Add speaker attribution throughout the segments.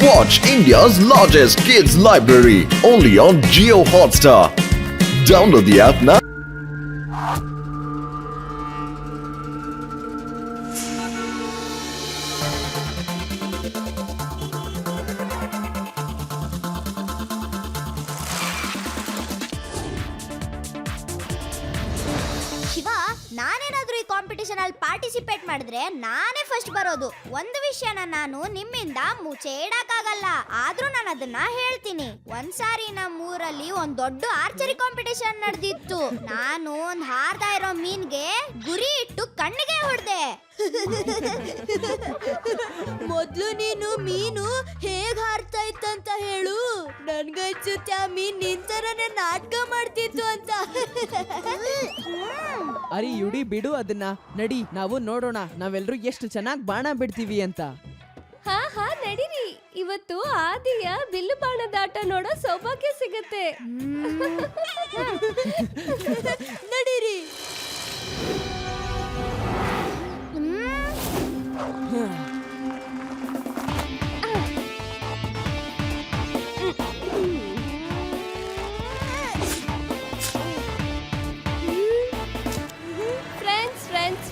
Speaker 1: Watch India's largest kids library only on Jio Hotstar. Download the app now.
Speaker 2: Shiva, ನಾನೇನಾದ್ರೂ ಈ competition ಅಲ್ಲಿ participate ಮಾಡಿದ್ರೆ ನಾನೇ ಫಸ್ಟ್ ಬರೋದು. ಒಂದು ವಿಷಯನ ನಾನು ನಿಮ್ಮಿಂದ ಮುಚ್ಚೆ ಇಡಕ್ಕಾಗಲ್ಲ, ಆದ್ರೂ ನಾನು ಅದನ್ನ ಹೇಳ್ತೀನಿ. ಒಂದ್ಸಾರಿ ನಮ್ಮೂರಲ್ಲಿ ಒಂದ್ ದೊಡ್ಡ ಆರ್ಚರಿ ಕಾಂಪಿಟಿಷನ್ ನಡೆದಿತ್ತು. ನಾನು ಒಂದ್ ಹಾರ್ತಾ ಇರೋ ಮೀನ್ಗೆ ಗುರಿ ಇಟ್ಟು ಕಣ್ಣಿಗೆ ಹೊಡೆದೆ.
Speaker 3: ಮೊದ್ಲು ನೀನು ಮೀನು ಹೇಗ್ ಹಾರ್ತಾ ಇತ್ತಂತ ಹೇಳು. ನನ್ಗನ್ಸುತ್ತೆ ಆ ಮೀನ್ ನಿಂತರನೇ ನಾಟಕ ಮಾಡ್ತಿತ್ತು ಅಂತ.
Speaker 4: ಅರಿ ಯುಡಿ ಬಿಡು ಅದನ್ನ, ನಡಿ ನಾವು ನೋಡೋಣ ನಾವೆಲ್ಲರೂ ಎಷ್ಟು ಚೆನ್ನಾಗಿ ಬಾಣ ಬಿಡ್ತೀವಿ ಅಂತ.
Speaker 5: ಹಾ ನಡೀರಿ, ಇವತ್ತು ಆದಿಯ ಬಿಲ್ಲು ಬಾಣದಾಟ ನೋಡೋ ಸೌಭಾಗ್ಯ ಸಿಗತ್ತೆ.
Speaker 3: ನಡೀರಿ.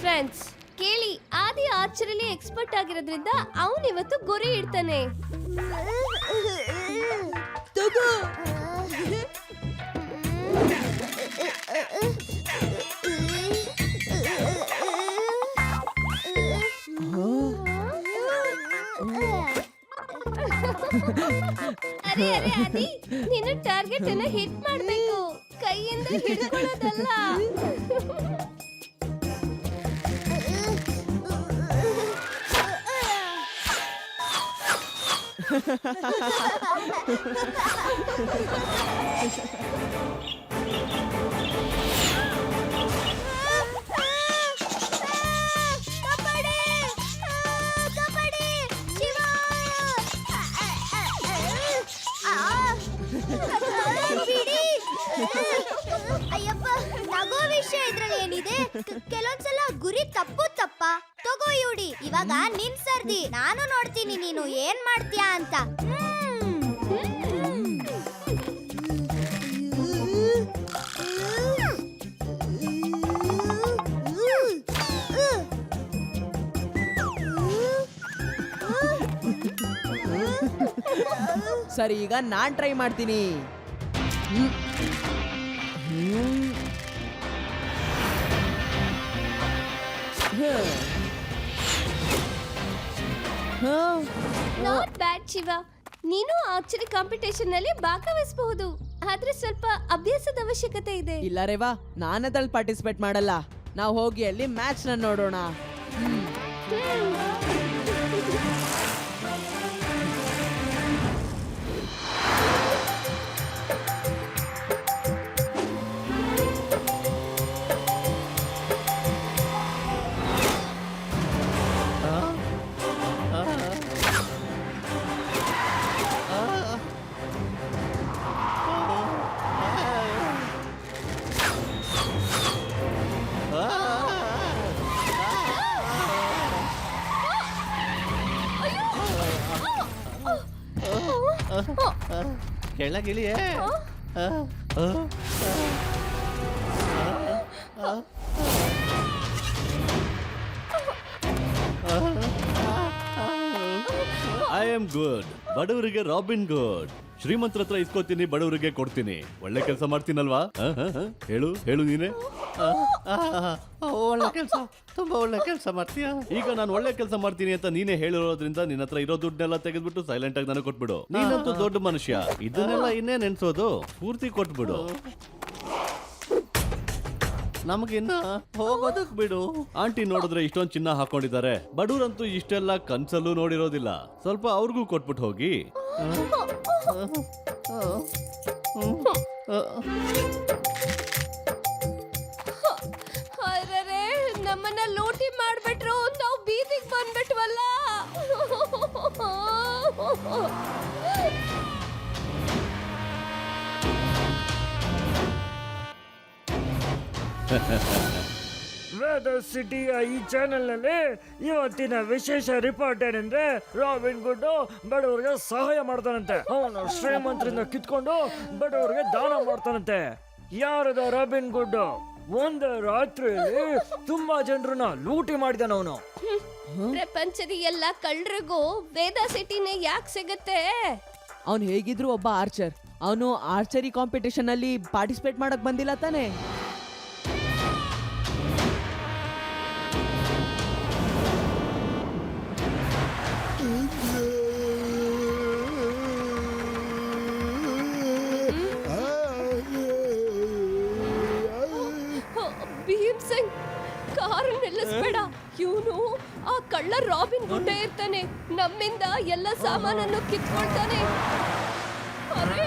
Speaker 5: ಫ್ರೆಂಡ್ಸ್ ಕೇಳಿ, ಆದಿ ಆರ್ಚರಿಲಿ ಎಕ್ಸ್ಪರ್ಟ್ ಆಗಿರೋದ್ರಿಂದ ಅವನು ಇವತ್ತು ಗುರಿ ಇಡ್ತಾನೆ.
Speaker 3: ತಗೋ.
Speaker 5: ಅರೆ ಆದಿ, ನೀನು ಟಾರ್ಗೆಟ್ ಅನ್ನ ಹಿಟ್ ಮಾಡ್ಬೇಕು, ಕೈಯಿಂದ ಹಿಡ್ಕೊಳ್ಳೋದಲ್ಲ.
Speaker 2: ಅಯ್ಯಪ್ಪ, ನಗೋ ವಿಷಯ ಇದ್ರಲ್ಲಿ ಏನಿದೆ? ಕೆಲವೊಂದ್ಸಲ ಗುರಿ ತಪ್ಪಾ? ತಗೋ ಯುಡಿ, ಇವಾಗ ನಿನ್ ಸರ್ದಿ. ನಾನು ನೋಡ್ತೀನಿ ನೀನು ಏನ್ ಮಾಡ್ತೀಯಾ ಅಂತ.
Speaker 4: ಸರಿ, ಈಗ ನಾನ್ ಟ್ರೈ ಮಾಡ್ತೀನಿ.
Speaker 5: ನಾಟ್ ಬ್ಯಾಡ್ ಶಿವ, ನೀನು ಆರ್ಚರಿ ಕಾಂಪಿಟೇಷನ್ ನಲ್ಲಿ ಭಾಗವಹಿಸಬಹುದು, ಆದ್ರೆ ಸ್ವಲ್ಪ ಅಭ್ಯಾಸದ ಅವಶ್ಯಕತೆ ಇದೆ.
Speaker 4: ಇಲ್ಲ ರೇವಾ, ನಾನದ್ರಲ್ಲಿ ಪಾರ್ಟಿಸಿಪೇಟ್ ಮಾಡಲ್ಲ. ನಾವು ಹೋಗಿ ಅಲ್ಲಿ ಮ್ಯಾಚ್ ನ ನೋಡೋಣ.
Speaker 6: ಕೆಳಗಿಳಿಯೇ. I am good. ಬಡವರಿಗೆ ರಾಬಿನ್ ಗುಡ್. ಶ್ರೀಮಂತರ ಹತ್ರ ಇಸ್ಕೋತೀನಿ, ಬಡವರಿಗೆ ಕೊಡ್ತೀನಿ. ಒಳ್ಳೆ ಕೆಲಸ ಮಾಡ್ತೀನಲ್ವಾ? ಹೇಳು ಹೇಳು ನೀನೆ. ಒಳ್ಳೆ ಕೆಲಸ, ತುಂಬಾ ಒಳ್ಳೆ ಕೆಲಸ ಮಾಡ್ತೀಯ. ಈಗ ನಾನು ಒಳ್ಳೆ ಕೆಲಸ ಮಾಡ್ತೀನಿ ಅಂತ ನೀನೇ ಹೇಳಿರೋದ್ರಿಂದ ನಿನ್ನ ಹತ್ರ ಇರೋ ದುಡ್ಡೆಲ್ಲ ತೆಗೆದ್ಬಿಟ್ಟು ಸೈಲೆಂಟ್ ಆಗಿ ನನಗೆ ಕೊಟ್ಬಿಡು. ನೀನಂತೂ ದೊಡ್ಡ ಮನುಷ್ಯ, ಇದನ್ನೆಲ್ಲ ಇನ್ನೇ ನೆನ್ಸೋದು. ಪೂರ್ತಿ ಕೊಟ್ಬಿಡು. ನಮಗಿನ್ನ ಹೋಗೋದಕ್ ಬಿಡು. ಆಂಟಿ ನೋಡಿದ್ರೆ ಇಷ್ಟೊಂದು ಚಿನ್ನ ಹಾಕೊಂಡಿದ್ದಾರೆ. ಬಡವರಂತೂ ಇಷ್ಟೆಲ್ಲ ಕನ್ಸಲ್ಲೂ ನೋಡಿರೋದಿಲ್ಲ. ಸ್ವಲ್ಪ ಅವ್ರಿಗೂ ಕೊಟ್ಬಿಟ್ಟು ಹೋಗಿ.
Speaker 5: ಅರೆ, ನಮ್ಮನ್ನ ಲೂಟಿ ಮಾಡ್ಬಿಟ್ರು, ನಾವು ಬೀದಿಗೆ ಬಂದ್ಬಿಟ್ವಲ್ಲ.
Speaker 7: ವೇದ ಸಿಟಿಯ ಈ ಚಾನೆಲ್ ನಲ್ಲಿ ಇವತ್ತಿನ ವಿಶೇಷ ರಿಪೋರ್ಟ್ ಏನಂದ್ರೆ ರಾಬಿನ್ ಗುಡ್ ಬಡವರಿಗೆ ಸಹಾಯ ಮಾಡ್ತಾನಂತೆ. ಅವನು ಶ್ರೀಮಂತರಿಂದ ಕಿತ್ಕೊಂಡು ಬಡವರಿಗೆ ದಾನ ಮಾಡ್ತಾನಂತೆ. ಯಾರದ ರಾಬಿನ್ ಗುಡ್? ಒಂದು ರಾತ್ರಿಯಲ್ಲಿ ತುಂಬಾ ಜನರನ್ನ ಲೂಟಿ ಮಾಡಿದಾನ ಅವನು.
Speaker 5: ಪ್ರಪಂಚದ ಎಲ್ಲ ಕಳ್ಳರಿಗೂ ವೇದ ಸಿಟಿನೇ ಯಾಕೆ ಸಿಗುತ್ತೆ?
Speaker 4: ಅವನು ಹೇಗಿದ್ರು ಒಬ್ಬ ಆರ್ಚರ್. ಅವನು ಆರ್ಚರಿ ಕಾಂಪಿಟೇಷನ್ ಅಲ್ಲಿ ಪಾರ್ಟಿಸಿಪೇಟ್ ಮಾಡಕ್ ಬಂದಿಲ್ಲ ತಾನೆ?
Speaker 5: ಭೀಮ್ ಸಿಂಗ್, ಕಾರು ನಿಲ್ಲಿಸ್ಬೇಡ. ಇವನು ಆ ಕಳ್ಳ ರಾಬಿನ್ ಗುಡ್ಡ ಇರ್ತಾನೆ. ನಮ್ಮಿಂದ ಎಲ್ಲ ಸಾಮಾನನ್ನು ಕಿತ್ಕೊಳ್ತಾನೆ. ಅರೆ,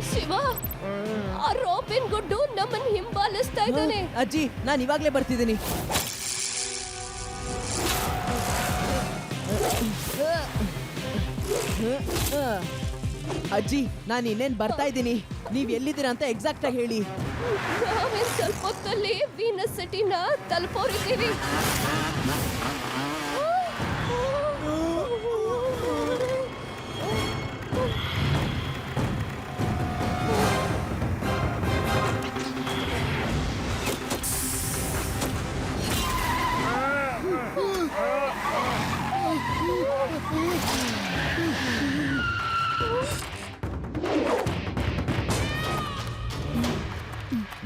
Speaker 5: ಶಿವ, ಆ ರಾಬಿನ್ ಗುಡ್ಡು ನಮ್ಮನ್ನು ಹಿಂಬಾಲಿಸ್ತಾ ಇದ್ದಾನೆ.
Speaker 4: ಅಜ್ಜಿ, ನಾನು ಇವಾಗ್ಲೇ ಬರ್ತಿದ್ದೀನಿ. ಅಜ್ಜಿ, ನಾನು ಇನ್ನೇನ್ ಬರ್ತಾ ಇದ್ದೀನಿ. ನೀವ್ ಎಲ್ಲಿದ್ದೀರಾ ಅಂತ ಎಕ್ಸಾಕ್ಟ್ ಆಗಿ ಹೇಳಿ.
Speaker 5: ನಾವೇನ್ ಸ್ವಲ್ಪ ಹೊತ್ತಲ್ಲಿ ವೀನಸ್ ಸಿಟಿನ ತಲುಪೋರಿದ್ದೀವಿ.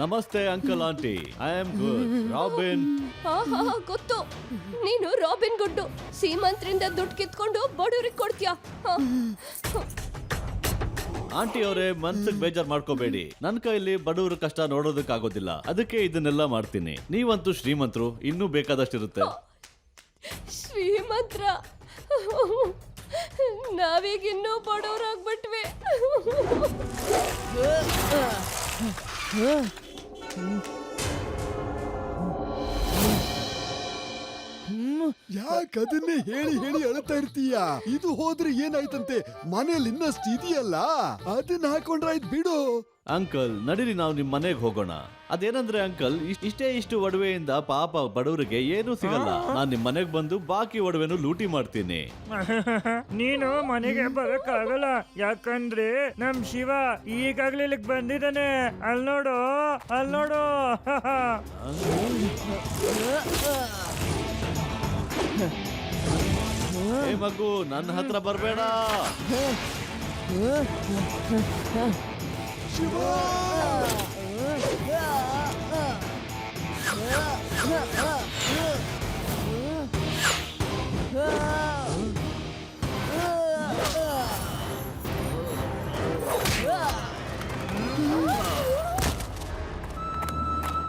Speaker 6: ನಮಸ್ತೆ uncle aunty. I am good. Robin.
Speaker 5: ಗೊತ್ತು, ನೀನು ರಾಬಿನ್ ಗುಡ್ಡು. ಶ್ರೀಮಂತರಿಂದ ದುಡ್ಡು ಕಿತ್ಕೊಂಡು ಬಡವರಿಗೆ ಕೊಡ್ತೀಯಾ?
Speaker 6: ಆಂಟಿ ಅವರೇ, ಮನ್ಸಿಗೆ ಬೇಜಾರ್ ಮಾಡ್ಕೋಬೇಡಿ. ನನ್ನ ಕೈಲಿ ಬಡವರ ಕಷ್ಟ ನೋಡೋದಕ್ಕಾಗೋದಿಲ್ಲ, ಅದಕ್ಕೆ ಇದನ್ನೆಲ್ಲ ಮಾಡ್ತೀನಿ. ನೀವಂತೂ ಶ್ರೀಮಂತರು, ಇನ್ನೂ ಬೇಕಾದಷ್ಟಿರುತ್ತೆ.
Speaker 5: ಶ್ರೀಮಂತ್ರ? ನಾವೀಗ ಇನ್ನೂ ಬಡವರಾಗ್ಬಿಟ್ವಿ.
Speaker 8: ಯಾಕೆ ಅದನ್ನೇ ಹೇಳಿ ಹೇಳಿ ಅಳ್ತಾ ಇರ್ತೀಯ? ಇದು ಹೋದ್ರೆ ಏನಾಯ್ತಂತೆ? ಮನೇಲಿ ಇನ್ನಷ್ಟು ಇದೆಯಲ್ಲ, ಅದನ್ನ ಹಾಕೊಂಡ್ರಾಯ್ತು ಬಿಡು.
Speaker 6: ಅಂಕಲ್, ನಡೀರಿ ನಾವು ನಿಮ್ ಮನೆಗೆ ಹೋಗೋಣ. ಅದೇನಂದ್ರೆ ಅಂಕಲ್, ಇಷ್ಟು ಒಡವೆಯಿಂದ ಪಾಪ ಬಡವರಿಗೆ ಏನೂ ಸಿಗಲ್ಲ. ನಾನ್ ನಿಮ್ ಮನೆಗೆ ಬಂದು ಬಾಕಿ ಒಡವೆನು ಲೂಟಿ ಮಾಡ್ತೀನಿ.
Speaker 7: ನೀನು ಮನೆಗೆ ಬರಕ್ಕಾಗಲ್ಲ, ಯಾಕಂದ್ರೆ ನಮ್ ಶಿವ ಈಗಾಗ್ಲೇ ಇಲ್ಲಿಗ್ ಬಂದಿದ್ದಾನೆ. ಅಲ್ ನೋಡು, ಅಲ್ ನೋಡು.
Speaker 6: ಏ ಮಗು, ನನ್ನ ಹತ್ರ ಬರ್ಬೇಡ.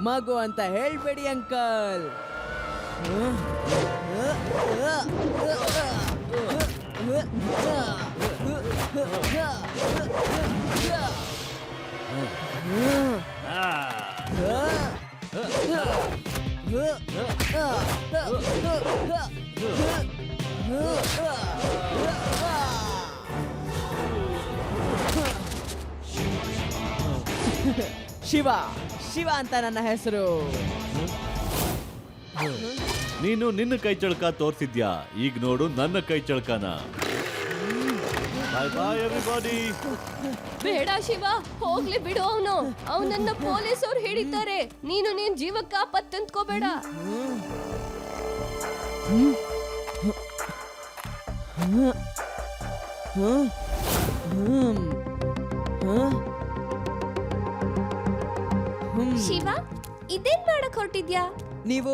Speaker 4: ಮಗು ಅಂತ ಹೇಳ್ಬೇಡಿ ಅಂಕಲ್. ಶಿವ, ಶಿವ ಅಂತ ನನ್ನ ಹೆಸರು.
Speaker 6: ನೀನು ನಿನ್ನ ಕೈ ಚಳಕ ತೋರ್ಸಿದ್ಯಾ, ಈಗ ನೋಡು ನನ್ನ ಕೈ ಚಳಕನ. ಬಾಯ್ ಬಾಯ್ ಎವ್ರಿಬಾಡಿ.
Speaker 5: ಬೇಡ ಶಿವ, ಹೋಗ್ಲಿ ಬಿಡು. ಅವನನ್ನ ಪೊಲೀಸವ್ರು ಹಿಡಿತಾರೆ. ನೀನು ನಿನ್ ಜೀವಕ್ಕ ಆಪತ್ತಂತ್ಕೋಬೇಡ. ಶಿವ, ಇದೇನ್ ಮಾಡಕ್ ಹೊರಟಿದ್ಯಾ?
Speaker 4: ನೀವು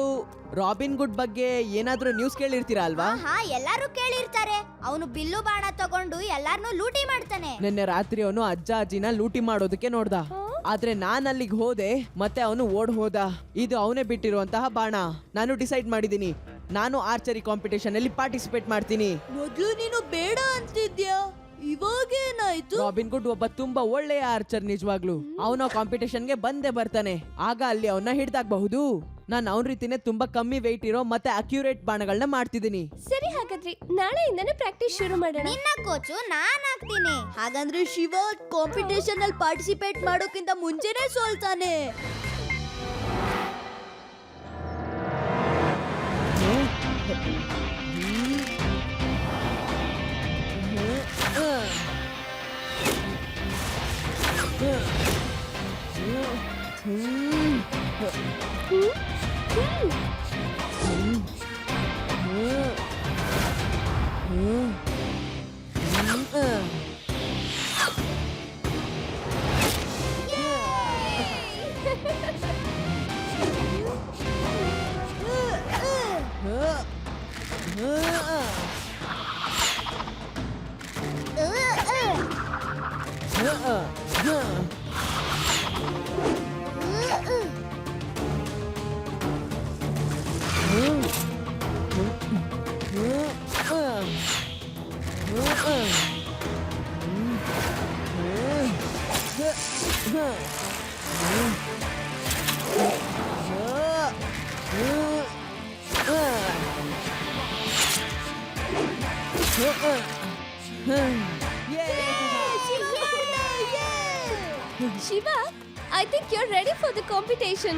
Speaker 4: ರಾಬಿನ್ ಗುಡ್ ಬಗ್ಗೆ ಏನಾದ್ರೂ ನ್ಯೂಸ್ ಕೇಳಿರ್ತೀರಾ ಅಲ್ವಾ?
Speaker 2: ಹಾ, ಎಲ್ಲಾರು ಕೇಳಿರ್ತಾರೆ. ಅವನು ಬಿಲ್ಲು ಬಾಣ ತಗೊಂಡು ಎಲ್ಲಾರ್ನು ಲೂಟಿ ಮಾಡ್ತಾನೆ.
Speaker 4: ನಿನ್ನೆ ರಾತ್ರಿ ಅವನು ಅಜ್ಜ ಅಜ್ಜಿನ ಲೂಟಿ ಮಾಡೋದಕ್ಕೆ ನೋಡ್ದ. ಆದ್ರೆ ನಾನ್ ಅಲ್ಲಿಗೆ ಹೋದೆ, ಮತ್ತೆ ಅವನು ಓಡ್ ಹೋದ. ಇದು ಅವನೇ ಬಿಟ್ಟಿರುವಂತಹ ಬಾಣ. ನಾನು ಡಿಸೈಡ್ ಮಾಡಿದೀನಿ, ನಾನು ಆರ್ಚರಿ ಕಾಂಪಿಟೇಷನ್ ಅಲ್ಲಿ ಪಾರ್ಟಿಸಿಪೇಟ್ ಮಾಡ್ತೀನಿ.
Speaker 3: ಮೊದ್ಲು ನೀನು ಬೇಡ ಅಂತಿದ್ಯಾ, ಇವಾಗೇನಾಯ್ತು?
Speaker 4: ರಾಬಿನ್ ಗುಡ್ ಒಬ್ಬ ತುಂಬಾ ಒಳ್ಳೆಯ ಆರ್ಚರ್ ನಿಜವಾಗ್ಲು. ಅವನ ಕಾಂಪಿಟೇಷನ್ಗೆ ಬಂದೇ ಬರ್ತಾನೆ. ಆಗ ಅಲ್ಲಿ ಅವನ್ನ ಹಿಡ್ದಾಕ್ಬಹುದು. ನಾನು ಅವನ ರೀತಿನೇ ತುಂಬಾ ಕಮ್ಮಿ ವೆಯ್ಟ್ ಇರೋ ಮತ್ತೆ ಅಕ್ಯುರೇಟ್ ಬಾಣಗಳನ್ನ ಮಾಡ್ತಿದ್ದೀನಿ.
Speaker 5: ಸರಿ, ಹಾಗಾದ್ರೆ ನಾಳೆಯಿಂದನೇ ಪ್ರಾಕ್ಟೀಸ್ ಶುರು ಮಾಡೋಣ.
Speaker 2: ನಿನ್ನ ಕೋಚು ನಾನ್ ಆಗ್ತೀನಿ.
Speaker 3: ಹಾಗಂದ್ರೆ ಶಿವ ಕಾಂಪಿಟೇಷನ್ ಅಲ್ಲಿ ಪಾರ್ಟಿಸಿಪೇಟ್ ಮಾಡೋಕ್ಕಿಂತ ಮುಂಚೆನೆ ಸೋಲ್ತಾನೆ.
Speaker 5: Shiva, I think you're ready for the competition.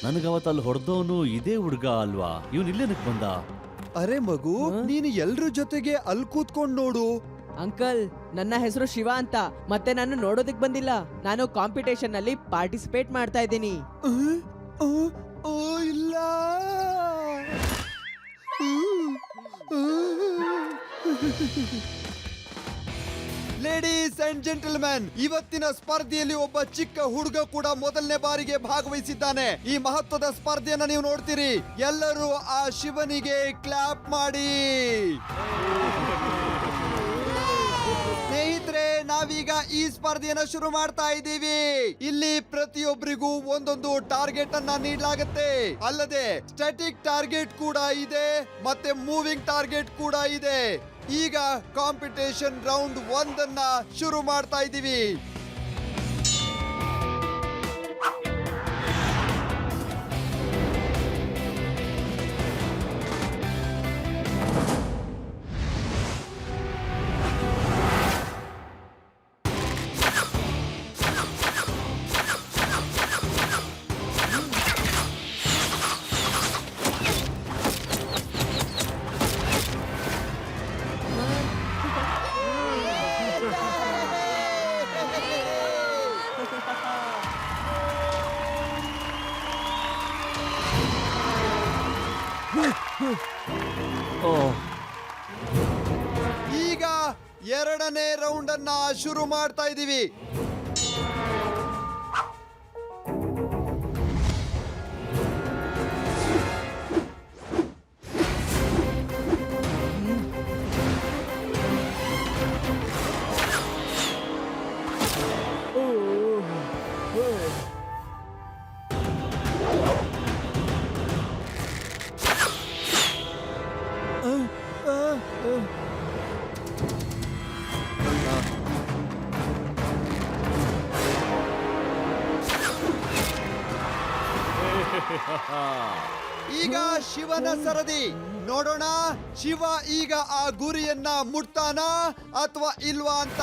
Speaker 6: ನನಗವತ್ತು ಅಲ್ಲಿ ಹೊಡೆದವನು ಇದೇ ಹುಡುಗ ಅಲ್ವಾ? ಇವನ್ ಇಲ್ಲೇನಕ್ ಬಂದ?
Speaker 8: ಅರೆ ಮಗು, ನೀನು ಎಲ್ರ ಜೊತೆಗೆ ಅಲ್ಲಿ ಕೂತ್ಕೊಂಡ್ ನೋಡು.
Speaker 4: ಅಂಕಲ್, ನನ್ನ ಹೆಸರು ಶಿವ ಅಂತ. ಮತ್ತೆ ನಾನು ನೋಡೋದಕ್ ಬಂದಿಲ್ಲ. ನಾನು ಕಾಂಪಿಟೇಷನ್ ಅಲ್ಲಿ ಪಾರ್ಟಿಸಿಪೇಟ್ ಮಾಡ್ತಾ ಇದ್ದೀನಿ.
Speaker 8: ಇಲ್ಲ. ಲೇಡೀಸ್ ಅಂಡ್ ಜೆಂಟಲ್ಮೆನ್, ಇವತ್ತಿನ ಸ್ಪರ್ಧೆಯಲ್ಲಿ ಒಬ್ಬ ಚಿಕ್ಕ ಹುಡುಗ ಕೂಡ ಮೊದಲನೇ ಬಾರಿಗೆ ಭಾಗವಹಿಸಿದ್ದಾನೆ. ಈ ಮಹತ್ವದ ಸ್ಪರ್ಧೆಯನ್ನ ನೀವು ನೋಡ್ತೀರಿ. ಎಲ್ಲರೂ ಆ ಶಿವನಿಗೆ ಕ್ಲಾಪ್ ಮಾಡಿ. ಸ್ನೇಹಿತರೆ, ನಾವೀಗ ಈ ಸ್ಪರ್ಧೆಯನ್ನ ಶುರು ಮಾಡ್ತಾ ಇದ್ದೀವಿ. ಇಲ್ಲಿ ಪ್ರತಿಯೊಬ್ಬರಿಗೂ ಒಂದೊಂದು ಟಾರ್ಗೆಟ್ ಅನ್ನ ನೀಡಲಾಗುತ್ತೆ. ಅಲ್ಲದೆ ಸ್ಟ್ಯಾಟಿಕ್ ಟಾರ್ಗೆಟ್ ಕೂಡ ಇದೆ ಮತ್ತೆ ಮೂವಿಂಗ್ ಟಾರ್ಗೆಟ್ ಕೂಡ ಇದೆ. ಈಗ ಕಾಂಪಿಟೇಷನ್ ರೌಂಡ್ 1 ಅನ್ನ ಶುರು ಮಾಡ್ತಾ ಇದ್ದೀವಿ. ಈಗ 2ನೇ ರೌಂಡ್ ಅನ್ನ ಶುರು ಮಾಡ್ತಾ ಇದ್ದೀವಿ. ಈಗ ಶಿವನ ಸರದಿ. ನೋಡೋಣ ಶಿವ ಈಗ ಆ ಗುರಿಯನ್ನ ಮುಟ್ತಾನ ಅಥವಾ ಇಲ್ವಾ ಅಂತ.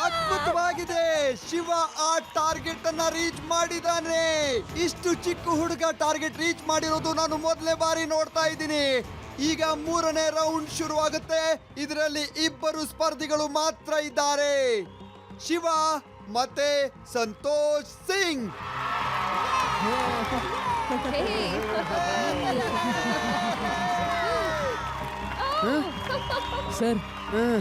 Speaker 8: ಅದ್ಭುತವಾಗಿದೆ. ಶಿವ ಆ ಟಾರ್ಗೆಟ್ ಅನ್ನ ರೀಚ್ ಮಾಡಿದಾನೆ. ಇಷ್ಟು ಚಿಕ್ಕ ಹುಡುಗ ಟಾರ್ಗೆಟ್ ರೀಚ್ ಮಾಡಿರೋದು ನಾನು ಮೊದಲನೇ ಬಾರಿ ನೋಡ್ತಾ ಇದ್ದೀನಿ. ಈಗ 3ನೇ ರೌಂಡ್ ಶುರುವಾಗುತ್ತೆ. ಇದರಲ್ಲಿ ಇಬ್ಬರು ಸ್ಪರ್ಧಿಗಳು ಮಾತ್ರ ಇದ್ದಾರೆ, ಶಿವ ಮತ್ತೆ ಸಂತೋಷ್ ಸಿಂಗ್.
Speaker 4: ಸರ್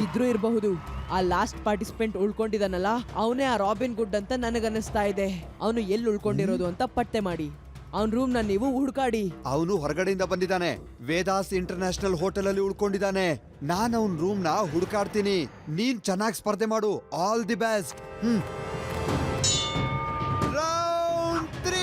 Speaker 4: ಇದ್ರೂ ಇರಬಹುದು. ಆ ಲಾಸ್ಟ್ ಪಾರ್ಟಿಸಿಪೆಂಟ್ ಉಳ್ಕೊಂಡಿದಾನಲ್ಲ, ಅವನೇ ಆ ರಾಬಿನ್ ಗುಡ್ ಅಂತ ನನಗನ್ನಿಸ್ತಾ ಇದೆ. ಅವನು ಎಲ್ಲಿ ಉಳ್ಕೊಂಡಿರೋದು ಅಂತ ಪತ್ತೆ ಮಾಡಿ ಅವನ ರೂಮ್ ನ ನೀವು ಹುಡುಕಾಡಿ.
Speaker 8: ಅವನು ಹೊರಗಡೆಯಿಂದ ಬಂದಿದ್ದಾನೆ, ವೇದಾಸ್ ಇಂಟರ್ನ್ಯಾಷನಲ್ ಹೋಟೆಲ್ ಅಲ್ಲಿ ಉಳ್ಕೊಂಡಿದ್ದಾನೆ. ನಾನು ಅವನ್ ರೂಮ್ ನ ಹುಡುಕಾಡ್ತೀನಿ. ನೀನ್ ಚೆನ್ನಾಗಿ ಸ್ಪರ್ಧೆ ಮಾಡು. All the best. Round 3.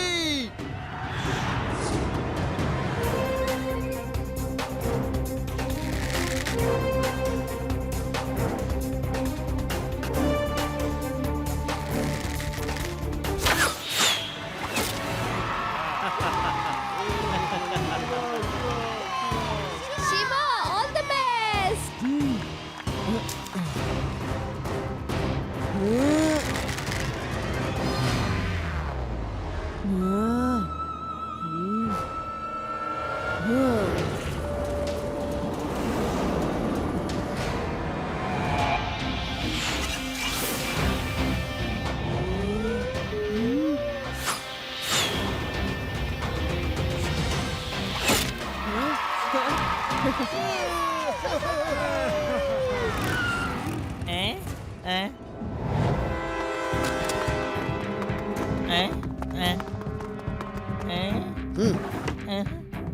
Speaker 5: Shiva, all the best.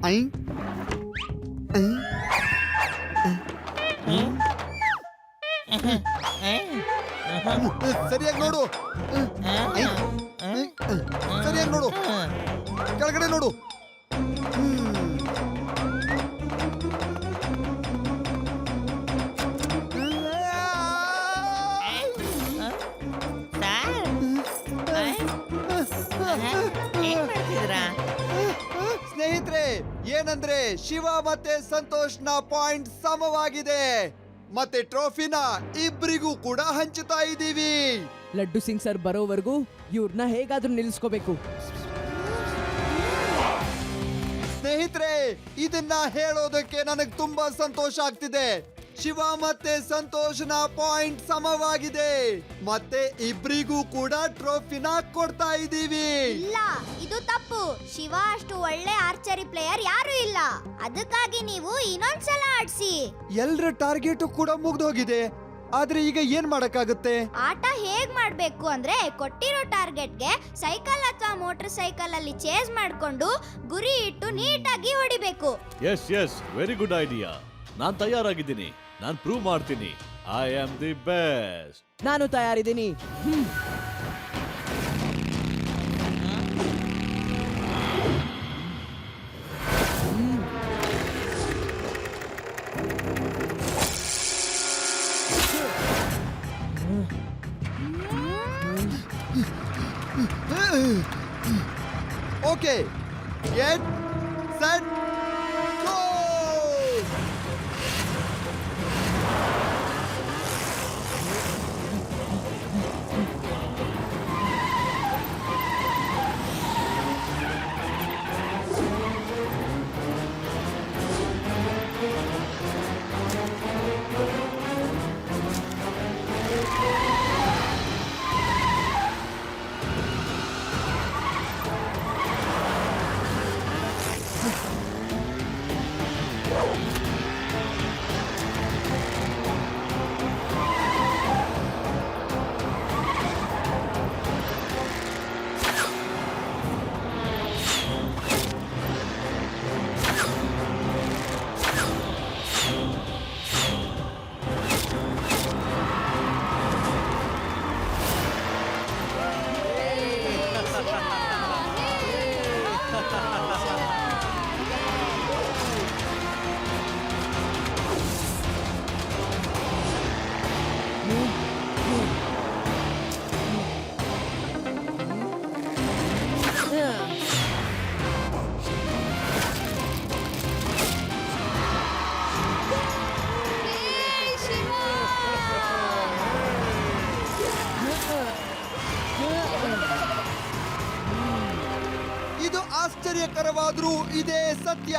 Speaker 8: I ಸರಿಯಾಗಿ ನೋಡು. ಸರಿಯಾಗಿ ನೋಡು, ಕೆಳಗಡೆ ನೋಡು. ಸ್ನೇಹಿತರೆ, ಏನಂದ್ರೆ ಶಿವ ಮತ್ತೆ ಸಂತೋಷ್ ನ ಪಾಯಿಂಟ್ ಸಮವಾಗಿದೆ. ಮತ್ತೆ ಟ್ರೋಫಿನ ಇಬ್ಬರಿಗೂ ಕೂಡ ಹಂಚುತ್ತಾ ಇದ್ದೀವಿ.
Speaker 4: ಲಡ್ಡು ಸಿಂಗ್ ಸರ್ ಬರೋವರೆಗೂ ಇವ್ರನ್ನ ಹೇಗಾದ್ರೂ ನಿಲ್ಲಿಸ್ಕೋಬೇಕು.
Speaker 8: ಸ್ನೇಹಿತರೆ, ಇದನ್ನ ಹೇಳೋದಕ್ಕೆ ನನಗೆ ತುಂಬಾ ಸಂತೋಷ ಆಗ್ತಿದೆ. ಶಿವ ಮತ್ತೆ ಸಂತೋಷನ ಪಾಯಿಂಟ್ ಸಮವಾಗಿದೆ. ಮತ್ತೆ ಇಬ್ರಿಗೂ ಕೂಡ ಟ್ರೋಫಿನ ಕೊಡ್ತಾ ಇದ್ದೀವಿ.
Speaker 2: ಇಲ್ಲ, ಇದು ತಪ್ಪು. ಶಿವ ಅಷ್ಟು ಒಳ್ಳೆ ಆರ್ಚರಿ ಪ್ಲೇಯರ್ ಯಾರು ಇಲ್ಲ. ಅದಕ್ಕಾಗಿ ನೀವು ಇನ್ನೊಂದ್ಸಲ ಆಡ್ಸಿ.
Speaker 8: ಎಲ್ರ ಟಾರ್ಗೆಟ್ ಕೂಡ ಮುಗ್ದೋಗಿದೆ. ಆದ್ರೆ ಈಗ ಏನ್ ಮಾಡಕ್ಕಾಗುತ್ತೆ?
Speaker 2: ಆಟ ಹೇಗ್ ಮಾಡ್ಬೇಕು ಅಂದ್ರೆ, ಕೊಟ್ಟಿರೋ ಟಾರ್ಗೆಟ್ಗೆ ಸೈಕಲ್ ಅಥವಾ ಮೋಟರ್ ಸೈಕಲ್ ಅಲ್ಲಿ ಚೇಸ್ ಮಾಡ್ಕೊಂಡು ಗುರಿ ಇಟ್ಟು ನೀಟಾಗಿ ಹೊಡಿಬೇಕು.
Speaker 6: Yes yes, very good idea. ನಾನ್ ತಯಾರಾಗಿದ್ದೀನಿ. ನಾನ್ ಪ್ರೂವ್ ಮಾಡ್ತೀನಿ. I am the best.
Speaker 4: ನಾನು ತಯಾರಿದ್ದೀನಿ.
Speaker 8: Okay, get set go. ಇದು ಆಶ್ಚರ್ಯಕರವಾದ್ರೂ ಇದೇ ಸತ್ಯ.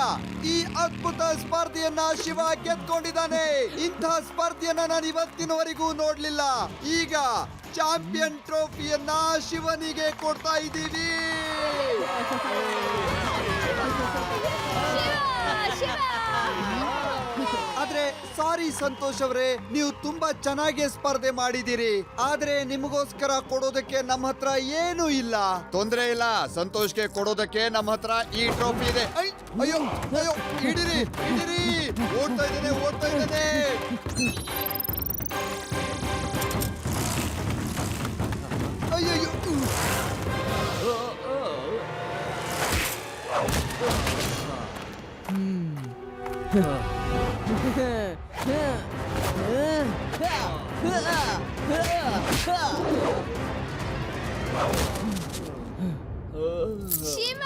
Speaker 8: ಈ ಅದ್ಭುತ ಸ್ಪರ್ಧೆಯನ್ನ ಶಿವ ಗೆದ್ಕೊಂಡಿದ್ದಾನೆ. ಇಂಥ ಸ್ಪರ್ಧೆಯನ್ನ ನಾನು ಇವತ್ತಿನವರೆಗೂ ನೋಡ್ಲಿಲ್ಲ. ಈಗ ಚಾಂಪಿಯನ್ ಟ್ರೋಫಿಯನ್ನ ಶಿವನಿಗೆ ಕೊಡ್ತಾ ಇದ್ದೀವಿ. ಆದ್ರೆ ಸಾರಿ ಸಂತೋಷ್ ಅವರೇ, ನೀವು ತುಂಬಾ ಚೆನ್ನಾಗಿ ಸ್ಪರ್ಧೆ ಮಾಡಿದಿರಿ. ಆದ್ರೆ ನಿಮಗೋಸ್ಕರ ಕೊಡೋದಕ್ಕೆ ನಮ್ಮ ಹತ್ರ ಏನು ಇಲ್ಲ. ತೊಂದ್ರೆ ಇಲ್ಲ, ಸಂತೋಷ್ಗೆ ಕೊಡೋದಕ್ಕೆ ನಮ್ಮ ಹತ್ರ ಈ ಟ್ರೋಫಿ ಇದೆ. ಅಯ್ಯೋ ಅಯ್ಯೋ, ಹಿಡಿರಿ ಹಿಡಿರಿ, ಓಡ್ತಾ ಇದ್ದೇನೆ ಓಡ್ತಾ ಇದ್ದೇನೆ. ಅಯ್ಯಯ್ಯೋ,
Speaker 5: ಶಿವ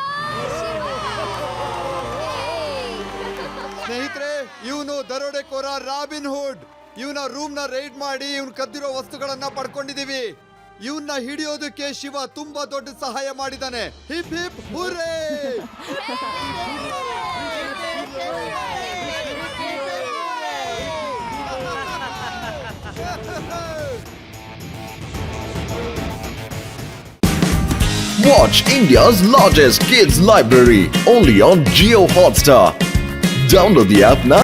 Speaker 8: ಸ್ನೇಹಿತರೆ, ಇವನು ದರೋಡೆಕೋರ ರಾಬಿನ್ ಹುಡ್. ಇವನ ರೂಮ್ ನ ರೈಡ್ ಮಾಡಿ ಇವನ್ ಕದ್ದಿರೋ ವಸ್ತುಗಳನ್ನ ಪಡ್ಕೊಂಡಿದೀವಿ. ಇವನ್ನ ಹಿಡಿಯೋದಕ್ಕೆ ಶಿವ ತುಂಬಾ ದೊಡ್ಡ ಸಹಾಯ ಮಾಡಿದಾನೆ. Hip hip hurray!
Speaker 1: Watch India's largest kids library only on Geo Hotstar. Download the app now.